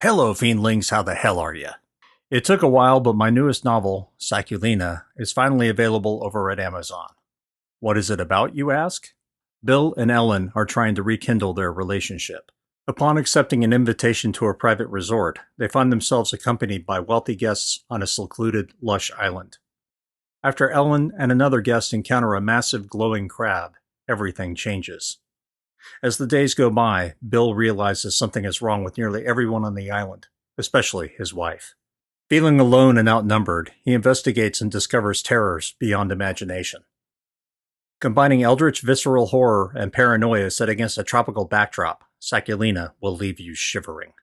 Hello, fiendlings, how the hell are you? It took a while, but my newest novel, Sacculina, is finally available over at Amazon. What is it about, you ask? Bill and Ellen are trying to rekindle their relationship. Upon accepting an invitation to a private resort, they find themselves accompanied by wealthy guests on a secluded, lush island. After Ellen and another guest encounter a massive glowing crab, everything changes. As the days go by, Bill realizes something is wrong with nearly everyone on the island, especially his wife. Feeling alone and outnumbered, he investigates and discovers terrors beyond imagination. Combining eldritch visceral horror and paranoia set against a tropical backdrop, Sacculina will leave you shivering.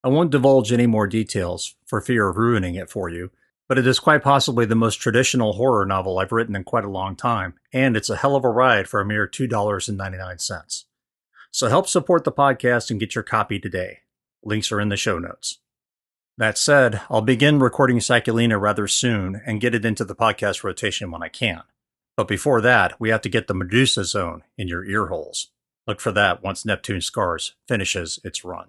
I won't divulge any more details for fear of ruining it for you, but it is quite possibly the most traditional horror novel I've written in quite a long time, and it's a hell of a ride for a mere $2.99. So help support the podcast and get your copy today. Links are in the show notes. That said, I'll begin recording Sacculina rather soon and get it into the podcast rotation when I can. But before that, we have to get the Medusa Zone in your ear holes. Look for that once Neptune Scars finishes its run.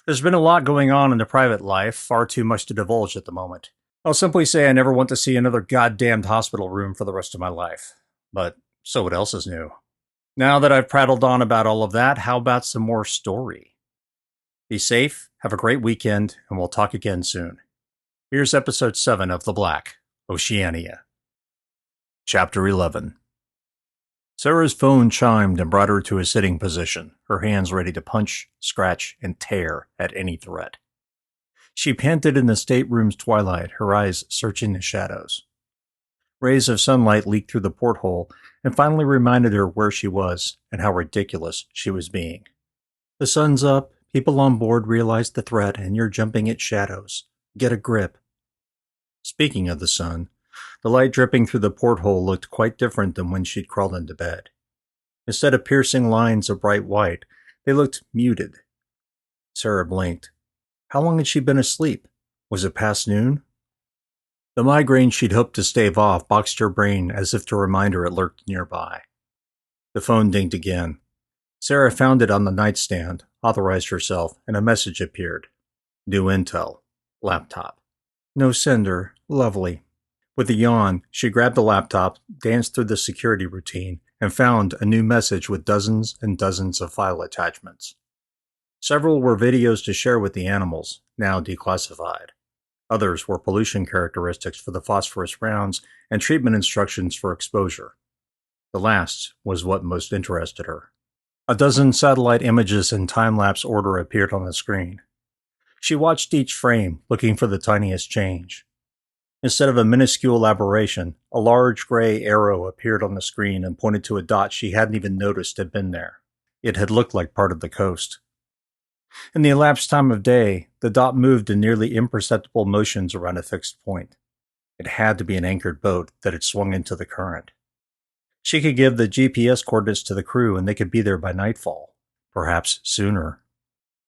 There's been a lot going on in the private life, far too much to divulge at the moment. I'll simply say I never want to see another goddamned hospital room for the rest of my life. But so what else is new? Now that I've prattled on about all of that, how about some more story? Be safe, have a great weekend, and we'll talk again soon. Here's episode 7 of The Black, Oceania. Chapter 11. Sarah's phone chimed and brought her to a sitting position, her hands ready to punch, scratch, and tear at any threat. She panted in the stateroom's twilight, her eyes searching the shadows. Rays of sunlight leaked through the porthole and finally reminded her where she was and how ridiculous she was being. The sun's up, people on board realize the threat, and you're jumping at shadows. Get a grip. Speaking of the sun, the light dripping through the porthole looked quite different than when she'd crawled into bed. Instead of piercing lines of bright white, they looked muted. Sarah blinked. How long had she been asleep? Was it past noon? The migraine she'd hoped to stave off boxed her brain as if to remind her it lurked nearby. The phone dinged again. Sarah found it on the nightstand, authorized herself, and a message appeared. New intel. Laptop. No sender. Lovely. With a yawn, she grabbed the laptop, danced through the security routine, and found a new message with dozens and dozens of file attachments. Several were videos to share with the animals, now declassified. Others were pollution characteristics for the phosphorus rounds and treatment instructions for exposure. The last was what most interested her. A dozen satellite images in time-lapse order appeared on the screen. She watched each frame, looking for the tiniest change. Instead of a minuscule aberration, a large gray arrow appeared on the screen and pointed to a dot she hadn't even noticed had been there. It had looked like part of the coast. In the elapsed time of day, the dot moved in nearly imperceptible motions around a fixed point. It had to be an anchored boat that had swung into the current. She could give the GPS coordinates to the crew and they could be there by nightfall, perhaps sooner.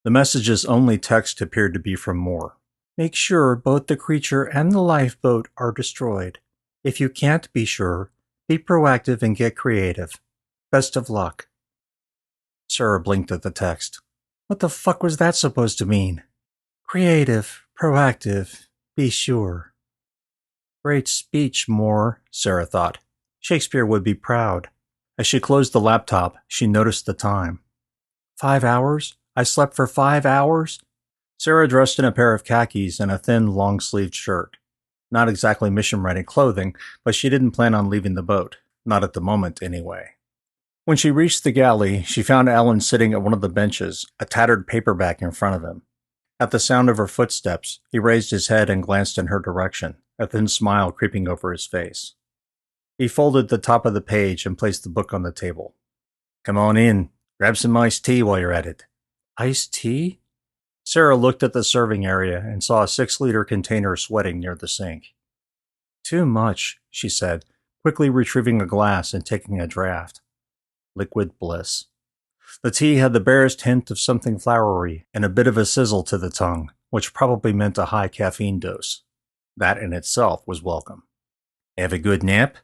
The message's only text appeared to be from Moore. Make sure both the creature and the lifeboat are destroyed. If you can't be sure, be proactive and get creative. Best of luck. Sarah blinked at the text. What the fuck was that supposed to mean? Creative, proactive, be sure. Great speech, Moore, Sarah thought. Shakespeare would be proud. As she closed the laptop, she noticed the time. 5 hours? I slept for 5 hours? Sarah dressed in a pair of khakis and a thin, long-sleeved shirt. Not exactly mission-ready clothing, but she didn't plan on leaving the boat. Not at the moment, anyway. When she reached the galley, she found Alan sitting at one of the benches, a tattered paperback in front of him. At the sound of her footsteps, he raised his head and glanced in her direction, a thin smile creeping over his face. He folded the top of the page and placed the book on the table. Come on in. Grab some iced tea while you're at it. Iced tea? Sarah looked at the serving area and saw a 6-liter container sweating near the sink. Too much, she said, quickly retrieving a glass and taking a draught. Liquid bliss. The tea had the barest hint of something flowery and a bit of a sizzle to the tongue, which probably meant a high caffeine dose. That in itself was welcome. Have a good nap?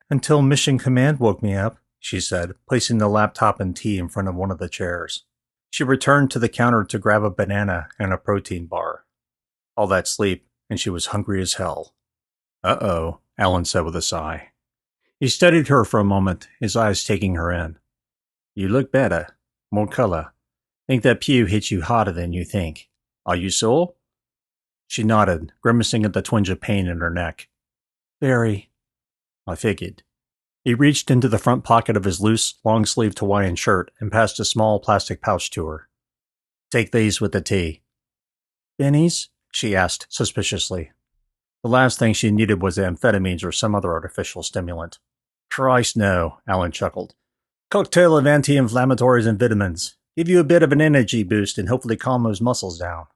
Until Mission Command woke me up, she said, placing the laptop and tea in front of one of the chairs. She returned to the counter to grab a banana and a protein bar. All that sleep, and she was hungry as hell. Uh-oh, Alan said with a sigh. He studied her for a moment, his eyes taking her in. You look better. More color. Think that pew hit you harder than you think. Are you sore? She nodded, grimacing at the twinge of pain in her neck. Very. I figured. He reached into the front pocket of his loose, long-sleeved Hawaiian shirt and passed a small plastic pouch to her. Take these with the tea. Bennies? She asked, suspiciously. The last thing she needed was amphetamines or some other artificial stimulant. Christ, no, Alan chuckled. Cocktail of anti-inflammatories and vitamins. Give you a bit of an energy boost and hopefully calm those muscles down.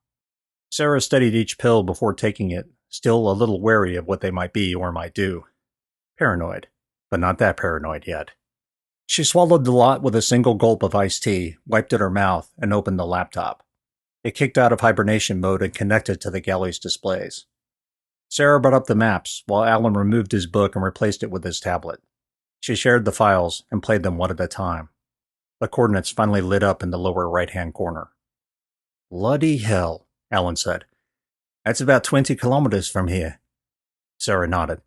Sarah studied each pill before taking it, still a little wary of what they might be or might do. Paranoid, but not that paranoid yet. She swallowed the lot with a single gulp of iced tea, wiped at her mouth, and opened the laptop. It kicked out of hibernation mode and connected to the galley's displays. Sarah brought up the maps, while Alan removed his book and replaced it with his tablet. She shared the files and played them one at a time. The coordinates finally lit up in the lower right-hand corner. Bloody hell, Alan said. That's about 20 kilometers from here. Sarah nodded.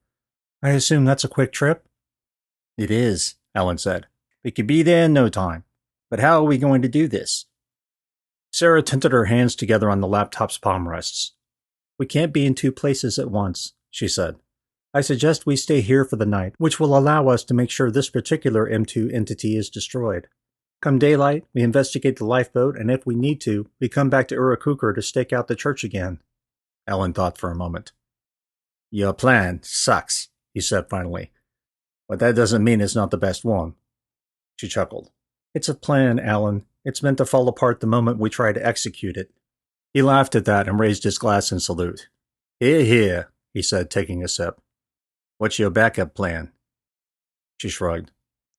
I assume that's a quick trip? It is, Alan said. We could be there in no time. But how are we going to do this? Sarah tented her hands together on the laptop's palm rests. We can't be in two places at once, she said. I suggest we stay here for the night, which will allow us to make sure this particular M2 entity is destroyed. Come daylight, we investigate the lifeboat, and if we need to, we come back to Urakukur to stake out the church again. Alan thought for a moment. Your plan sucks, he said finally. But that doesn't mean it's not the best one. She chuckled. It's a plan, Alan. It's meant to fall apart the moment we try to execute it. He laughed at that and raised his glass in salute. Hear, hear, he said, taking a sip. What's your backup plan? She shrugged.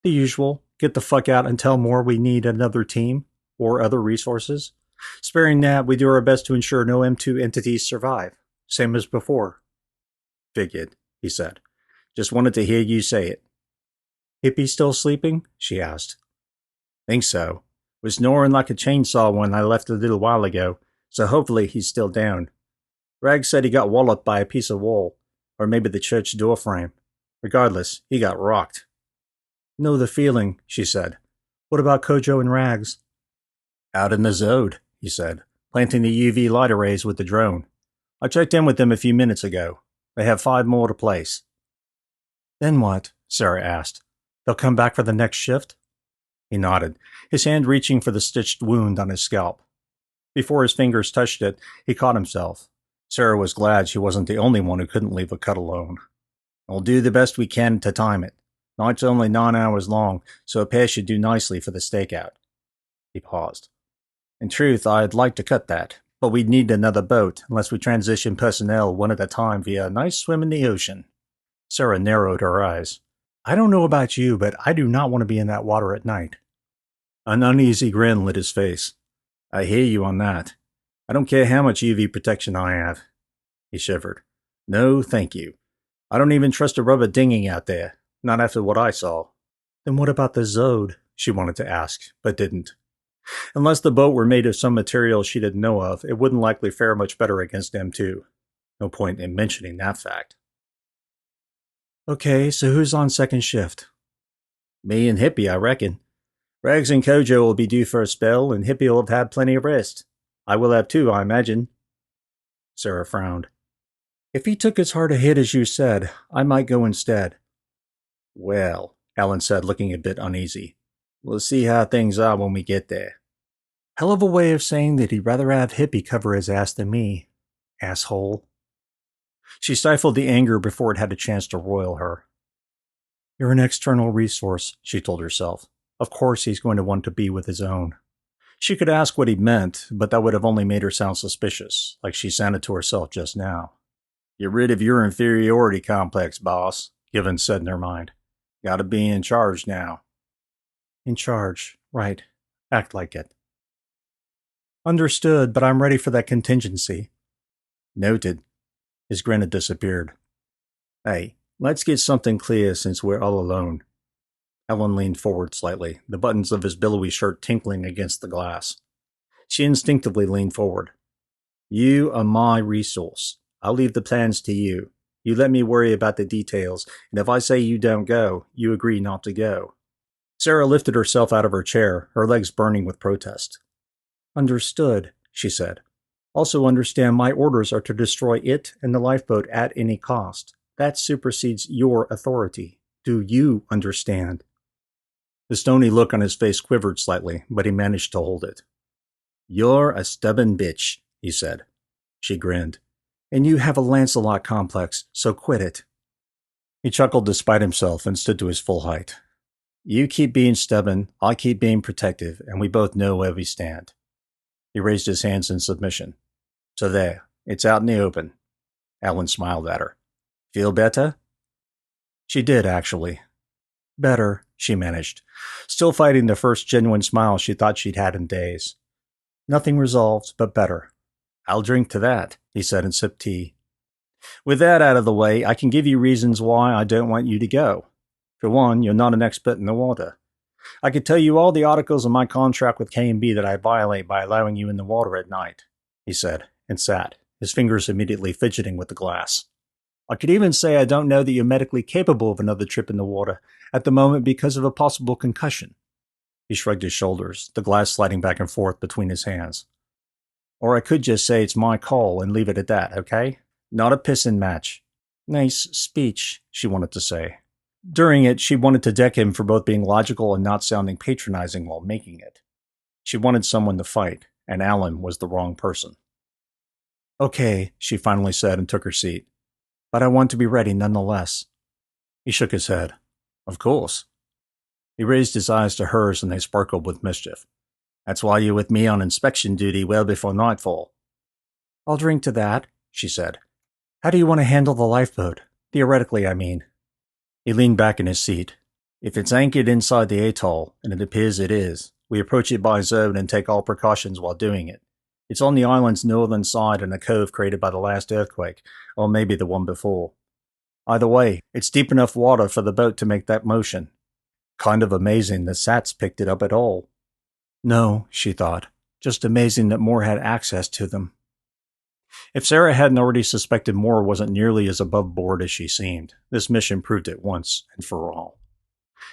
The usual. Get the fuck out and tell Moore we need another team, or other resources. Sparing that, we do our best to ensure no M2 entities survive. Same as before. Figured, he said. Just wanted to hear you say it. Hippie still sleeping? She asked. Think so. Was snoring like a chainsaw when I left a little while ago, so hopefully he's still down. Rag said he got walloped by a piece of wall, or maybe the church door frame. Regardless, he got rocked. Know the feeling, she said. What about Kojo and Rags? Out in the Zode, he said, planting the UV light arrays with the drone. I checked in with them a few minutes ago. They have 5 more to place. Then what? Sarah asked. They'll come back for the next shift? He nodded, his hand reaching for the stitched wound on his scalp. Before his fingers touched it, he caught himself. Sarah was glad she wasn't the only one who couldn't leave a cut alone. We'll do the best we can to time it. Night's only 9 hours long, so a pair should do nicely for the stakeout. He paused. In truth, I'd like to cut that, but we'd need another boat unless we transition personnel one at a time via a nice swim in the ocean. Sarah narrowed her eyes. I don't know about you, but I do not want to be in that water at night. An uneasy grin lit his face. I hear you on that. I don't care how much UV protection I have. He shivered. No, thank you. I don't even trust a rubber dinghy out there. Not after what I saw. Then what about the Zode? She wanted to ask, but didn't. Unless the boat were made of some material she didn't know of, it wouldn't likely fare much better against M2. No point in mentioning that fact. Okay, so who's on second shift? Me and Hippie, I reckon. Rags and Kojo will be due for a spell, and Hippie will have had plenty of rest. I will have too, I imagine. Sarah frowned. If he took as hard a hit as you said, I might go instead. Well, Alan said, looking a bit uneasy. We'll see how things are when we get there. Hell of a way of saying that he'd rather have Hippie cover his ass than me. Asshole. She stifled the anger before it had a chance to roil her. You're an external resource, she told herself. Of course he's going to want to be with his own. She could ask what he meant, but that would have only made her sound suspicious, like she sounded to herself just now. Get rid of your inferiority complex, boss, Given said in her mind. Gotta be in charge now. In charge, right. Act like it. Understood, but I'm ready for that contingency. Noted. His grin had disappeared. Hey, let's get something clear since we're all alone. Ellen leaned forward slightly, the buttons of his billowy shirt tinkling against the glass. She instinctively leaned forward. You are my resource. I'll leave the plans to you. You let me worry about the details, and if I say you don't go, you agree not to go. Sarah lifted herself out of her chair, her legs burning with protest. Understood, she said. Also understand my orders are to destroy it and the lifeboat at any cost. That supersedes your authority. Do you understand? The stony look on his face quivered slightly, but he managed to hold it. You're a stubborn bitch, he said. She grinned. And you have a Lancelot complex, so quit it. He chuckled despite himself and stood to his full height. You keep being stubborn, I keep being protective, and we both know where we stand. He raised his hands in submission. So there, it's out in the open. Alan smiled at her. Feel better? She did, actually. Better, she managed, still fighting the first genuine smile she thought she'd had in days. Nothing resolved, but better. I'll drink to that, he said and sipped tea. With that out of the way, I can give you reasons why I don't want you to go. For one, you're not an expert in the water. I could tell you all the articles in my contract with K&B that I violate by allowing you in the water at night, he said, and sat, his fingers immediately fidgeting with the glass. I could even say I don't know that you're medically capable of another trip in the water at the moment because of a possible concussion. He shrugged his shoulders, the glass sliding back and forth between his hands. Or I could just say it's my call and leave it at that, okay? Not a pissing match. Nice speech, she wanted to say. During it, she wanted to deck him for both being logical and not sounding patronizing while making it. She wanted someone to fight, and Alan was the wrong person. Okay, she finally said and took her seat. But I want to be ready nonetheless. He shook his head. Of course. He raised his eyes to hers and they sparkled with mischief. That's why you're with me on inspection duty well before nightfall. I'll drink to that, she said. How do you want to handle the lifeboat? Theoretically, I mean. He leaned back in his seat. If it's anchored inside the atoll, and it appears it is, we approach it by zone and take all precautions while doing it. It's on the island's northern side in a cove created by the last earthquake, or maybe the one before. Either way, it's deep enough water for the boat to make that motion. Kind of amazing the Sats picked it up at all. No, she thought, just amazing that Moore had access to them. If Sarah hadn't already suspected Moore wasn't nearly as above board as she seemed, this mission proved it once and for all.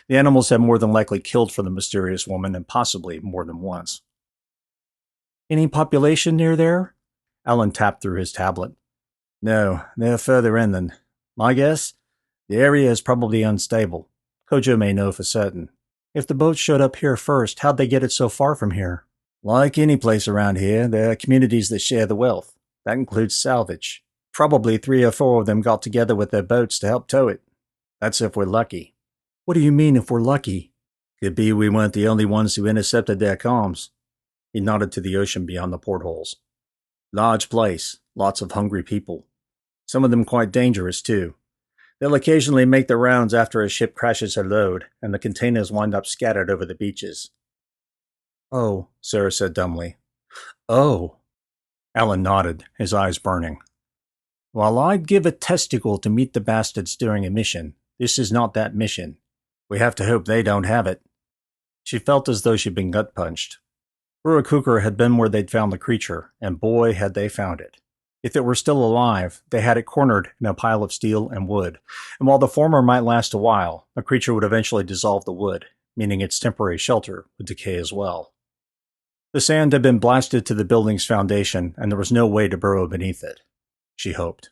The animals had more than likely killed for the mysterious woman and possibly more than once. Any population near there? Alan tapped through his tablet. No, they're further inland. My guess? The area is probably unstable. Kojo may know for certain. If the boat showed up here first, how'd they get it so far from here? Like any place around here, there are communities that share the wealth. That includes salvage. Probably 3 or 4 of them got together with their boats to help tow it. That's if we're lucky. What do you mean if we're lucky? Could be we weren't the only ones who intercepted their comms. He nodded to the ocean beyond the portholes. Large place, lots of hungry people. Some of them quite dangerous, too. They'll occasionally make the rounds after a ship crashes her load, and the containers wind up scattered over the beaches. Oh, Sarah said dumbly. Oh. Alan nodded, his eyes burning. While I'd give a testicle to meet the bastards during a mission, this is not that mission. We have to hope they don't have it. She felt as though she'd been gut-punched. Burrakuker had been where they'd found the creature, and boy had they found it. If it were still alive, they had it cornered in a pile of steel and wood, and while the former might last a while, the creature would eventually dissolve the wood, meaning its temporary shelter would decay as well. The sand had been blasted to the building's foundation, and there was no way to burrow beneath it. She hoped.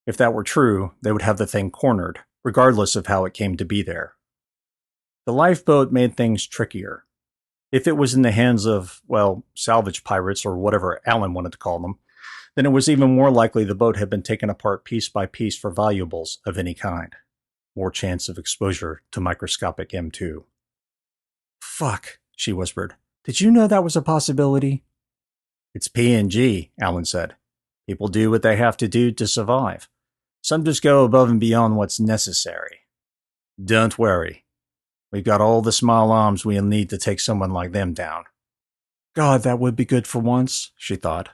If that were true, they would have the thing cornered, regardless of how it came to be there. The lifeboat made things trickier. If it was in the hands of, well, salvage pirates or whatever Alan wanted to call them, then it was even more likely the boat had been taken apart piece by piece for valuables of any kind. More chance of exposure to microscopic M2. Fuck, she whispered. Did you know that was a possibility? It's PNG, Alan said. People do what they have to do to survive. Some just go above and beyond what's necessary. Don't worry. We've got all the small arms we'll need to take someone like them down. God, that would be good for once, she thought.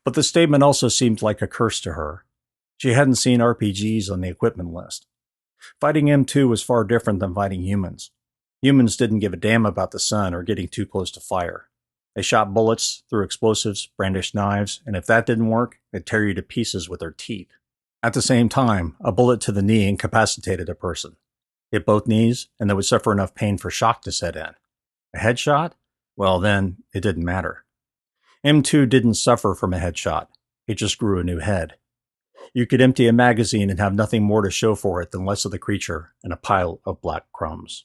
But the statement also seemed like a curse to her. She hadn't seen RPGs on the equipment list. Fighting M2 was far different than fighting humans. Humans didn't give a damn about the sun or getting too close to fire. They shot bullets, threw explosives, brandished knives, and if that didn't work, they'd tear you to pieces with their teeth. At the same time, a bullet to the knee incapacitated a person. Hit both knees, and they would suffer enough pain for shock to set in. A headshot? Well, then, it didn't matter. M2 didn't suffer from a headshot. It just grew a new head. You could empty a magazine and have nothing more to show for it than less of the creature and a pile of black crumbs.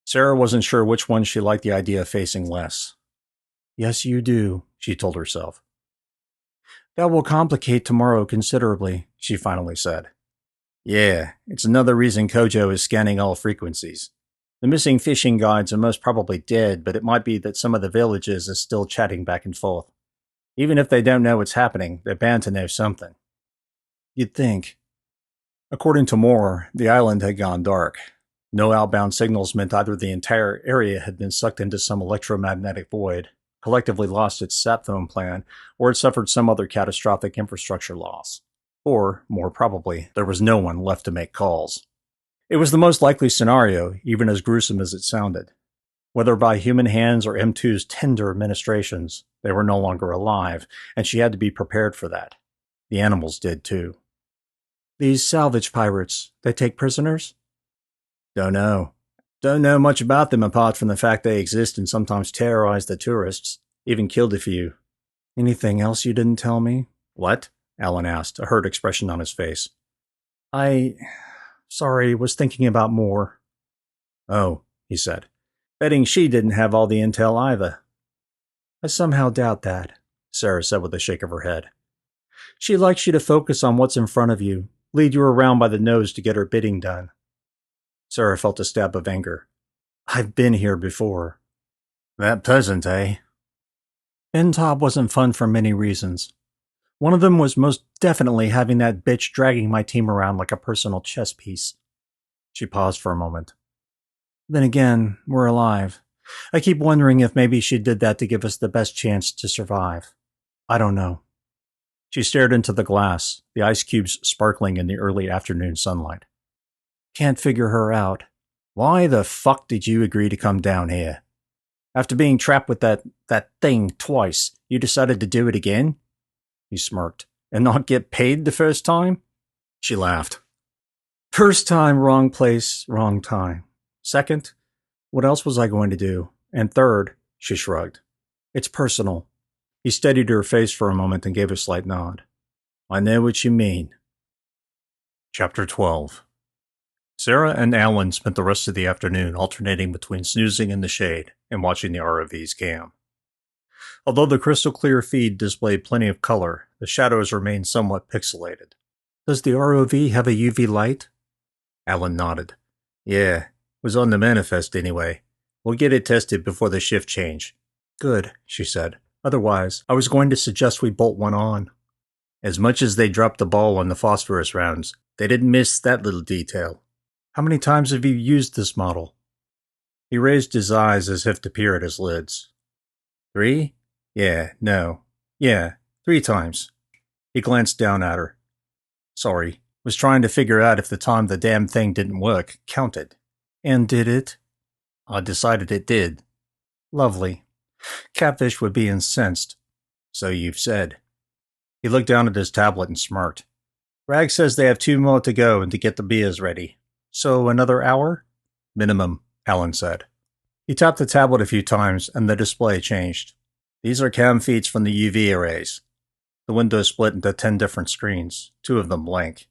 Sarah wasn't sure which one she liked the idea of facing less. Yes, you do, she told herself. That will complicate tomorrow considerably, she finally said. Yeah, it's another reason Kojo is scanning all frequencies. The missing fishing guides are most probably dead, but it might be that some of the villages is still chatting back and forth. Even if they don't know what's happening, they're bound to know something. You'd think. According to Moore, the island had gone dark. No outbound signals meant either the entire area had been sucked into some electromagnetic void, collectively lost its sat phone plan, or had suffered some other catastrophic infrastructure loss. Or, more probably, there was no one left to make calls. It was the most likely scenario, even as gruesome as it sounded. Whether by human hands or M2's tender administrations, they were no longer alive, and she had to be prepared for that. The animals did too. These salvage pirates, they take prisoners? Don't know. Don't know much about them apart from the fact they exist and sometimes terrorize the tourists. Even killed a few. Anything else you didn't tell me? What? Alan asked, a hurt expression on his face. Sorry, was thinking about more. Oh, he said. Betting she didn't have all the intel either. I somehow doubt that, Sarah said with a shake of her head. She likes you to focus on what's in front of you, lead you around by the nose to get her bidding done. Sarah felt a stab of anger. I've been here before. That pleasant, eh? Bentop wasn't fun for many reasons. One of them was most definitely having that bitch dragging my team around like a personal chess piece. She paused for a moment. Then again, we're alive. I keep wondering if maybe she did that to give us the best chance to survive. I don't know. She stared into the glass, the ice cubes sparkling in the early afternoon sunlight. Can't figure her out. Why the fuck did you agree to come down here? After being trapped with that thing twice, you decided to do it again? He smirked. And not get paid the first time? She laughed. First time, wrong place, wrong time. Second, what else was I going to do? And third, she shrugged. It's personal. He steadied her face for a moment and gave a slight nod. I know what you mean. Chapter 12. Sarah and Alan spent the rest of the afternoon alternating between snoozing in the shade and watching the ROV's cam. Although the crystal-clear feed displayed plenty of color, the shadows remained somewhat pixelated. Does the ROV have a UV light? Alan nodded. Yeah, was on the manifest anyway. We'll get it tested before the shift change. Good, she said. Otherwise, I was going to suggest we bolt one on. As much as they dropped the ball on the phosphorus rounds, they didn't miss that little detail. How many times have you used this model? He raised his eyes as if to peer at his lids. 3? Yeah, 3 times. He glanced down at her. Sorry, was trying to figure out if the time the damn thing didn't work counted. And did it? I decided it did. Lovely. Catfish would be incensed. So you've said. He looked down at his tablet and smirked. Rag says they have 2 more to go and to get the beers ready. So another hour? Minimum, Alan said. He tapped the tablet a few times and the display changed. These are cam feeds from the UV arrays. The window split into 10 different screens, 2 of them blank.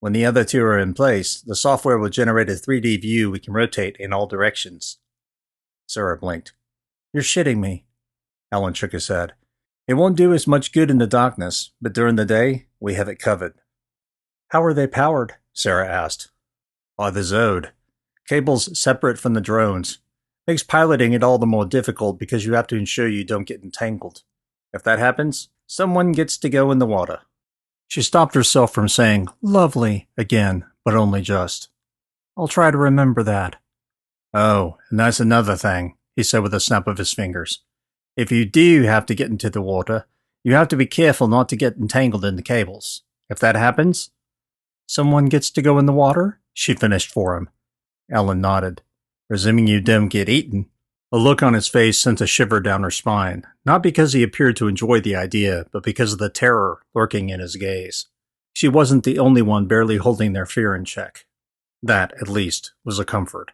When the other 2 are in place, the software will generate a 3D view we can rotate in all directions. Sarah blinked. You're shitting me. Alan shook his head. It won't do us much good in the darkness, but during the day, we have it covered. How are they powered? Sarah asked. By the Zode. Cables separate from the drones. Makes piloting it all the more difficult because you have to ensure you don't get entangled. If that happens, someone gets to go in the water. She stopped herself from saying, lovely, again, but only just. I'll try to remember that. Oh, and that's another thing, he said with a snap of his fingers. If you do have to get into the water, you have to be careful not to get entangled in the cables. If that happens, someone gets to go in the water? She finished for him. Alan nodded. Presuming you don't get eaten. A look on his face sent a shiver down her spine, not because he appeared to enjoy the idea, but because of the terror lurking in his gaze. She wasn't the only one barely holding their fear in check. That, at least, was a comfort.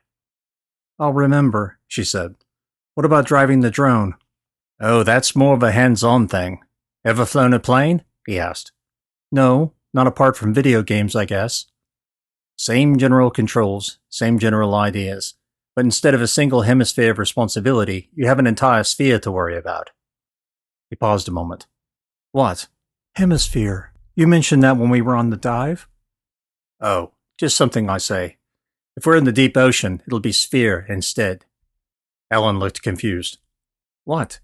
"I'll remember," she said. "What about driving the drone?" "Oh, that's more of a hands-on thing. Ever flown a plane?" he asked. "No, not apart from video games, I guess." "Same general controls, same general ideas. But instead of a single hemisphere of responsibility, you have an entire sphere to worry about." He paused a moment. "What?" "Hemisphere. You mentioned that when we were on the dive?" "Oh, just something I say. If we're in the deep ocean, it'll be sphere instead." Ellen looked confused. "What?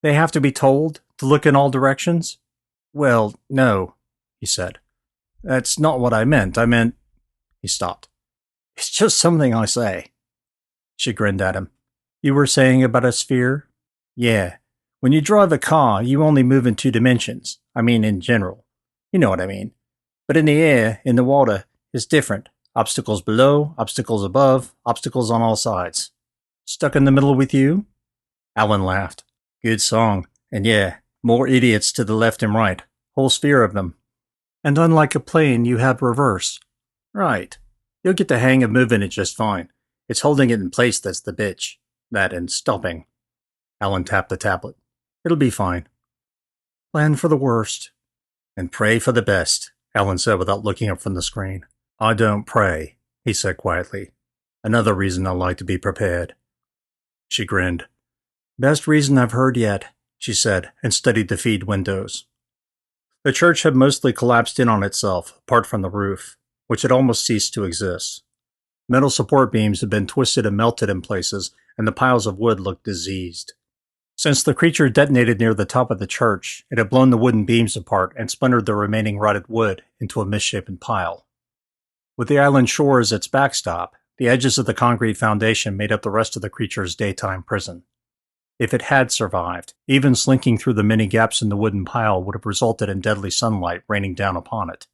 They have to be told to look in all directions?" "Well, no," he said. "That's not what I meant. I meant—" He stopped. "It's just something I say." She grinned at him. "You were saying about a sphere?" "Yeah. When you drive a car, you only move in 2 dimensions. I mean, in general. You know what I mean. But in the air, in the water, it's different. Obstacles below, obstacles above, obstacles on all sides." "Stuck in the middle with you?" Alan laughed. "Good song. And yeah, more idiots to the left and right. Whole sphere of them." "And unlike a plane, you have reverse." "Right. You'll get the hang of moving it just fine. It's holding it in place that's the bitch. That and stopping." Alan tapped the tablet. "It'll be fine." "Plan for the worst." "And pray for the best," Alan said without looking up from the screen. "I don't pray," he said quietly. "Another reason I like to be prepared." She grinned. "Best reason I've heard yet," she said, and studied the feed windows. The church had mostly collapsed in on itself, apart from the roof, which had almost ceased to exist. Metal support beams had been twisted and melted in places, and the piles of wood looked diseased. Since the creature detonated near the top of the church, it had blown the wooden beams apart and splintered the remaining rotted wood into a misshapen pile. With the island shore as its backstop, the edges of the concrete foundation made up the rest of the creature's daytime prison. If it had survived, even slinking through the many gaps in the wooden pile would have resulted in deadly sunlight raining down upon it.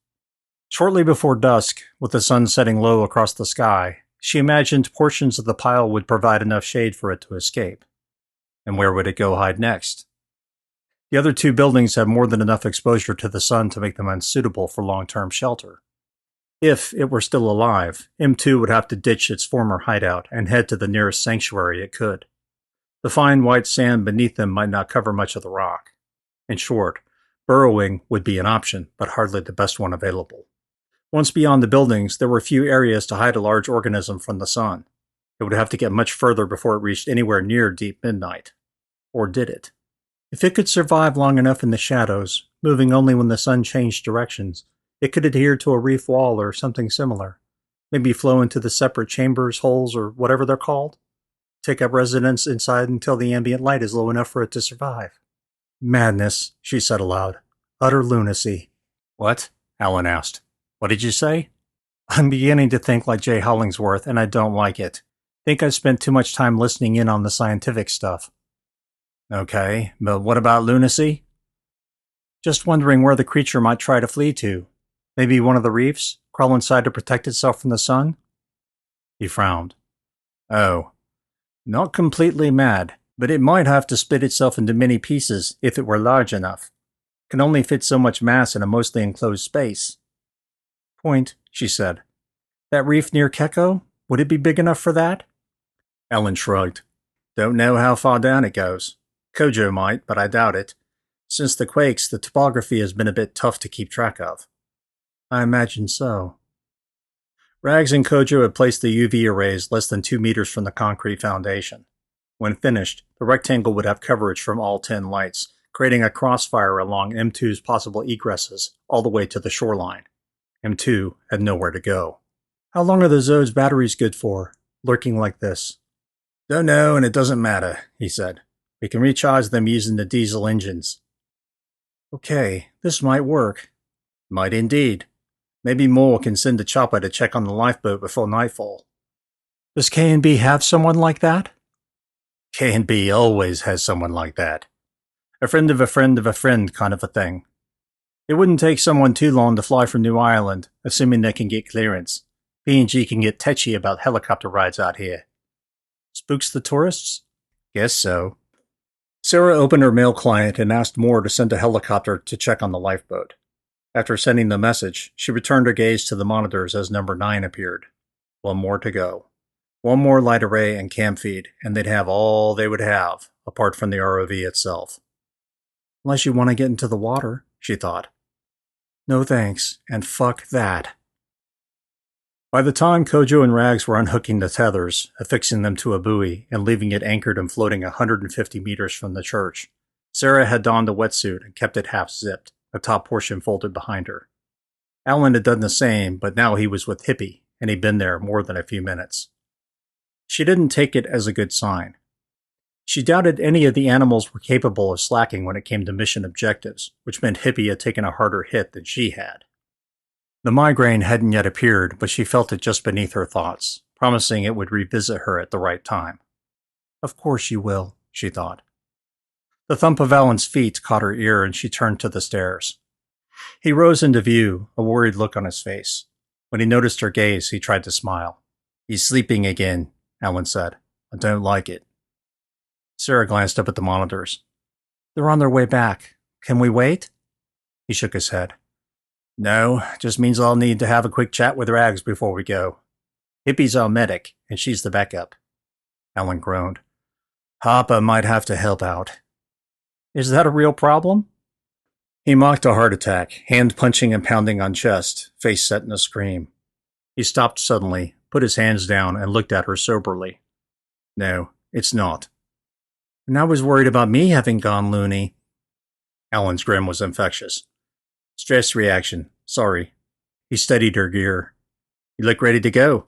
Shortly before dusk, with the sun setting low across the sky, she imagined portions of the pile would provide enough shade for it to escape. And where would it go hide next? The other 2 buildings had more than enough exposure to the sun to make them unsuitable for long-term shelter. If it were still alive, M2 would have to ditch its former hideout and head to the nearest sanctuary it could. The fine white sand beneath them might not cover much of the rock. In short, burrowing would be an option, but hardly the best one available. Once beyond the buildings, there were few areas to hide a large organism from the sun. It would have to get much further before it reached anywhere near deep midnight. Or did it? If it could survive long enough in the shadows, moving only when the sun changed directions, it could adhere to a reef wall or something similar. Maybe flow into the separate chambers, holes, or whatever they're called. Take up residence inside until the ambient light is low enough for it to survive. "Madness," she said aloud. "Utter lunacy." "What?" Alan asked. "What did you say?" "I'm beginning to think like Jay Hollingsworth, and I don't like it. Think I've spent too much time listening in on the scientific stuff." "Okay, but what about lunacy?" "Just wondering where the creature might try to flee to. Maybe one of the reefs? Crawl inside to protect itself from the sun?" He frowned. "Oh. Not completely mad, but it might have to split itself into many pieces if it were large enough. Can only fit so much mass in a mostly enclosed space." "Point," she said. "That reef near Keko? Would it be big enough for that?" Ellen shrugged. "Don't know how far down it goes. Kojo might, but I doubt it. Since the quakes, the topography has been a bit tough to keep track of." "I imagine so." Rags and Kojo had placed the UV arrays less than 2 meters from the concrete foundation. When finished, the rectangle would have coverage from all 10 lights, creating a crossfire along M2's possible egresses all the way to the shoreline. M2 had nowhere to go. "How long are the Zode's batteries good for, lurking like this?" "Don't know, and it doesn't matter," he said. "We can recharge them using the diesel engines." "Okay, this might work." "Might indeed. Maybe Moore can send a chopper to check on the lifeboat before nightfall." "Does K&B have someone like that?" "K&B always has someone like that. A friend of a friend of a friend kind of a thing. It wouldn't take someone too long to fly from New Ireland, assuming they can get clearance. P&G can get tetchy about helicopter rides out here." Spooks the tourists? Guess so. Sarah opened her mail client and asked Moore to send a helicopter to check on the lifeboat. After sending the message, she returned her gaze to the monitors as number 9 appeared. One more to go. One more light array and cam feed, and they'd have all they would have, apart from the ROV itself. Unless you want to get into the water, she thought. No thanks, and fuck that. By the time Kojo and Rags were unhooking the tethers, affixing them to a buoy, and leaving it anchored and floating 150 meters from the church, Sarah had donned a wetsuit and kept it half-zipped, the top portion folded behind her. Alan had done the same, but now he was with Hippie, and he'd been there more than a few minutes. She didn't take it as a good sign. She doubted any of the animals were capable of slacking when it came to mission objectives, which meant Hippie had taken a harder hit than she had. The migraine hadn't yet appeared, but she felt it just beneath her thoughts, promising it would revisit her at the right time. Of course you will, she thought. The thump of Alan's feet caught her ear and she turned to the stairs. He rose into view, a worried look on his face. When he noticed her gaze, he tried to smile. He's sleeping again, Alan said. I don't like it. Sarah glanced up at the monitors. They're on their way back. Can we wait? He shook his head. No, just means I'll need to have a quick chat with Rags before we go. Hippie's our medic, and she's the backup. Alan groaned. Harper might have to help out. Is that a real problem? He mocked a heart attack, hand punching and pounding on chest, face set in a scream. He stopped suddenly, put his hands down, and looked at her soberly. No, it's not. And I was worried about me having gone loony. Alan's grin was infectious. Stress reaction. Sorry. He steadied her gear. You look ready to go.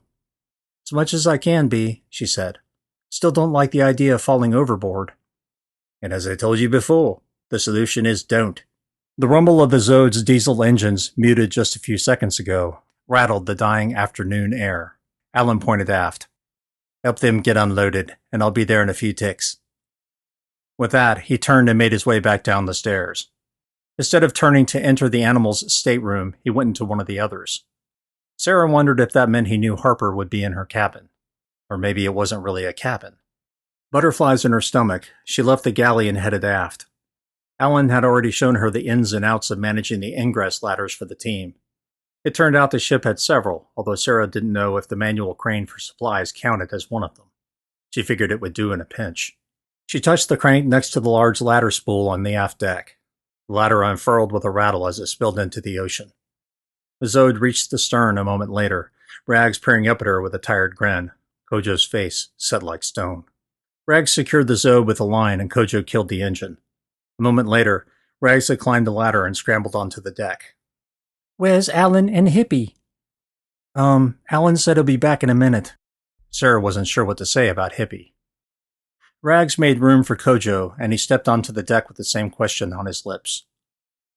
As much as I can be, she said. Still don't like the idea of falling overboard. And as I told you before, the solution is don't. The rumble of the Zode's diesel engines, muted just a few seconds ago, rattled the dying afternoon air. Alan pointed aft. Help them get unloaded, and I'll be there in a few ticks. With that, he turned and made his way back down the stairs. Instead of turning to enter the animal's stateroom, he went into one of the others. Sarah wondered if that meant he knew Harper would be in her cabin. Or maybe it wasn't really a cabin. Butterflies in her stomach, she left the galley and headed aft. Alan had already shown her the ins and outs of managing the ingress ladders for the team. It turned out the ship had several, although Sarah didn't know if the manual crane for supplies counted as one of them. She figured it would do in a pinch. She touched the crank next to the large ladder spool on the aft deck. The ladder unfurled with a rattle as it spilled into the ocean. The Zode reached the stern a moment later, Rags peering up at her with a tired grin, Kojo's face set like stone. Rags secured the Zode with a line and Kojo killed the engine. A moment later, Rags had climbed the ladder and scrambled onto the deck. Where's Alan and Hippie? Alan said he'll be back in a minute. Sarah wasn't sure what to say about Hippie. Rags made room for Kojo, and he stepped onto the deck with the same question on his lips.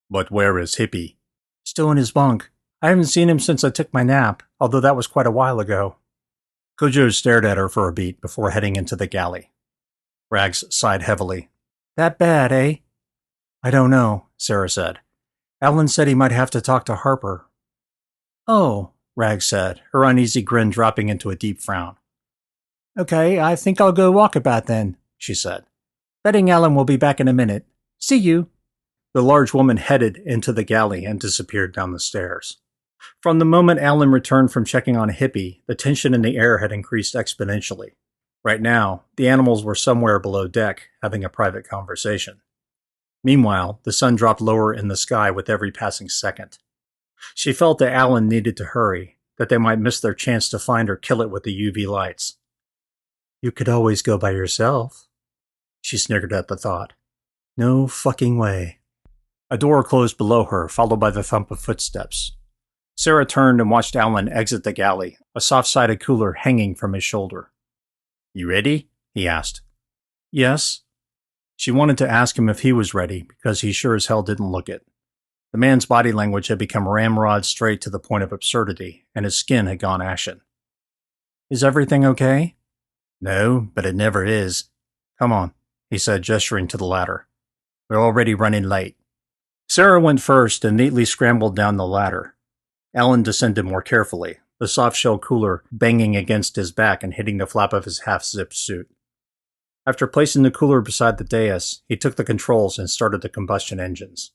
But where is Hippie? Still in his bunk. I haven't seen him since I took my nap, although that was quite a while ago. Kojo stared at her for a beat before heading into the galley. Rags sighed heavily. That bad, eh? I don't know, Sarah said. Alan said he might have to talk to Harper. Oh, Rags said, her uneasy grin dropping into a deep frown. Okay, I think I'll go walkabout then, she said. Betting Alan will be back in a minute. See you. The large woman headed into the galley and disappeared down the stairs. From the moment Alan returned from checking on Hippie, the tension in the air had increased exponentially. Right now, the animals were somewhere below deck, having a private conversation. Meanwhile, the sun dropped lower in the sky with every passing second. She felt that Alan needed to hurry, that they might miss their chance to find or kill it with the UV lights. You could always go by yourself. She sniggered at the thought. No fucking way. A door closed below her, followed by the thump of footsteps. Sarah turned and watched Alan exit the galley, a soft-sided cooler hanging from his shoulder. You ready? He asked. Yes. She wanted to ask him if he was ready, because he sure as hell didn't look it. The man's body language had become ramrod straight to the point of absurdity, and his skin had gone ashen. Is everything okay? No, but it never is. Come on, he said, gesturing to the ladder. We're already running late. Sarah went first and neatly scrambled down the ladder. Alan descended more carefully, the soft-shell cooler banging against his back and hitting the flap of his half-zipped suit. After placing the cooler beside the dais, he took the controls and started the combustion engines.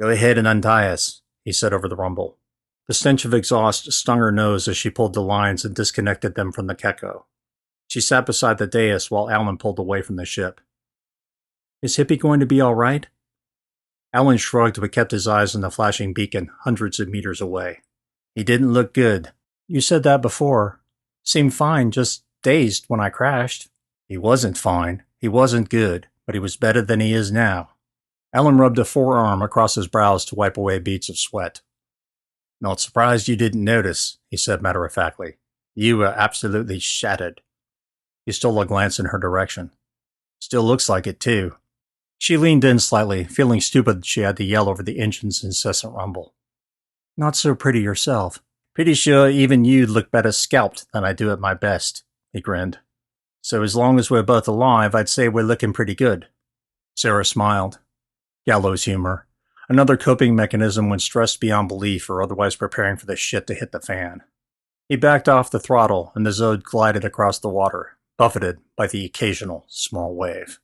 "Go ahead and untie us," he said over the rumble. The stench of exhaust stung her nose as she pulled the lines and disconnected them from the Kekko. She sat beside the dais while Alan pulled away from the ship. "Is Hippie going to be all right?" Alan shrugged but kept his eyes on the flashing beacon hundreds of meters away. "He didn't look good." "You said that before. Seemed fine, just dazed when I crashed." "He wasn't fine. He wasn't good, but he was better than he is now." Alan rubbed a forearm across his brows to wipe away beads of sweat. "Not surprised you didn't notice," he said matter-of-factly. "You were absolutely shattered." He stole a glance in her direction. "Still looks like it, too." She leaned in slightly, feeling stupid she had to yell over the engine's incessant rumble. "Not so pretty yourself." "Pretty sure even you'd look better scalped than I do at my best," he grinned. "So as long as we're both alive, I'd say we're looking pretty good." Sarah smiled. Gallows humor. Another coping mechanism when stressed beyond belief or otherwise preparing for the shit to hit the fan. He backed off the throttle and the Zode glided across the water, buffeted by the occasional small wave.